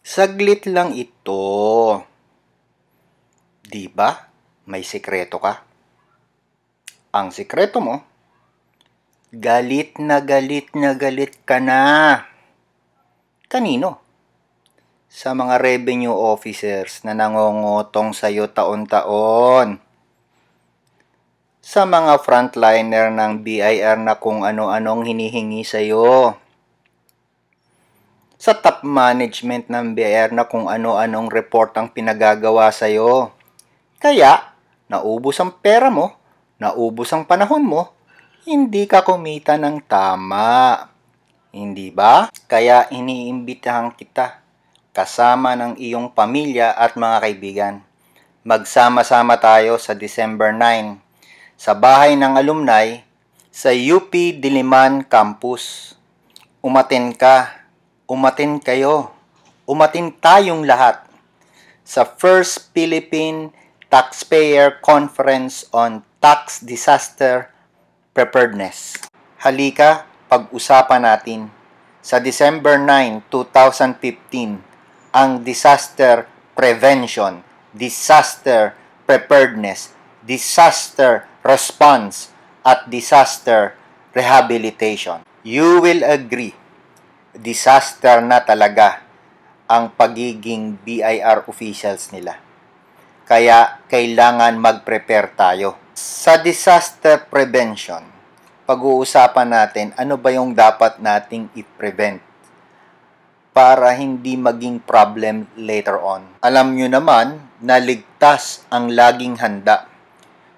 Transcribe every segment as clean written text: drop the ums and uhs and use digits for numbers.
Saglit lang ito. Di ba? May sikreto ka. Ang sikreto mo, galit na galit na galit ka na. Kanino? Sa mga revenue officers na nangongotong sa'yo taon-taon. Sa mga frontliner ng BIR na kung ano-anong hinihingi sa'yo. Sa top management ng BIR na kung ano-anong report ang pinagagawa sa'yo. Kaya, naubos ang pera mo, naubos ang panahon mo, hindi ka kumita ng tama. Hindi ba? Kaya iniimbitahan kita, kasama ng iyong pamilya at mga kaibigan. Magsama-sama tayo sa December 9 sa bahay ng alumni sa UP Diliman Campus. Umatin ka, umatin kayo, umatin tayong lahat sa First Philippine Taxpayer Conference on Tax Disaster Preparedness. Halika, pag-usapan natin sa December 9, 2015 ang disaster prevention, disaster preparedness, disaster response, at disaster rehabilitation. You will agree, disaster na talaga ang pagiging BIR officials nila. Kaya kailangan mag-prepare tayo. Sa disaster prevention, pag-uusapan natin ano ba yung dapat nating i-prevent para hindi maging problem later on. Alam nyo naman na ligtas ang laging handa.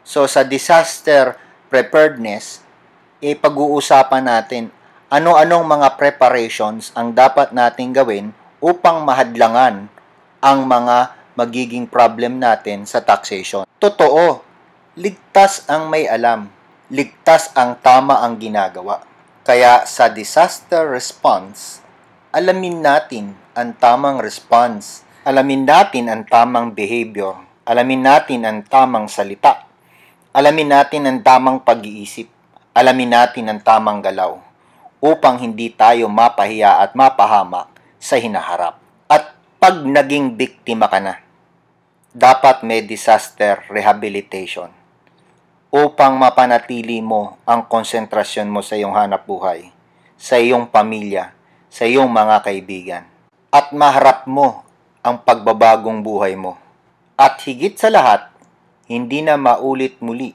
So sa disaster preparedness, pag-uusapan natin ano-anong mga preparations ang dapat nating gawin upang mahadlangan ang mga magiging problem natin sa taxation. Totoo, ligtas ang may alam. Ligtas ang tama ang ginagawa. Kaya sa disaster response, alamin natin ang tamang response. Alamin natin ang tamang behavior. Alamin natin ang tamang salita. Alamin natin ang tamang pag-iisip. Alamin natin ang tamang galaw upang hindi tayo mapahiya at mapahamak sa hinaharap. At pag naging biktima ka na, dapat may disaster rehabilitation upang mapanatili mo ang konsentrasyon mo sa iyong hanapbuhay, sa iyong pamilya, sa iyong mga kaibigan. At maharap mo ang pagbabagong buhay mo. At higit sa lahat, hindi na maulit muli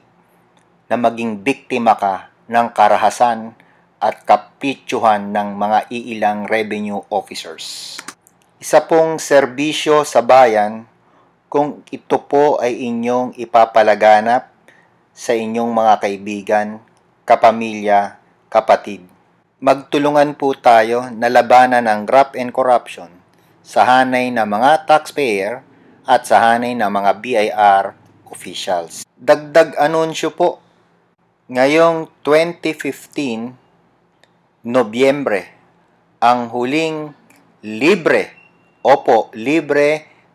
na maging biktima ka ng karahasan at kapitsyuhan ng mga iilang revenue officers. Isa pong serbisyo sa bayan kung ito po ay inyong ipapalaganap sa inyong mga kaibigan, kapamilya, kapatid. Magtulungan po tayo na labanan ang graft and corruption sa hanay ng mga taxpayer at sa hanay ng mga BIR officials. Dagdag anunsyo po, ngayong 2015, Nobyembre, ang huling libre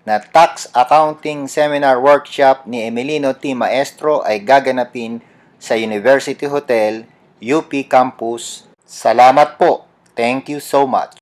na tax accounting seminar workshop ni Emilino T. Maestro ay gaganapin sa University Hotel, UP Campus. Salamat po. Thank you so much.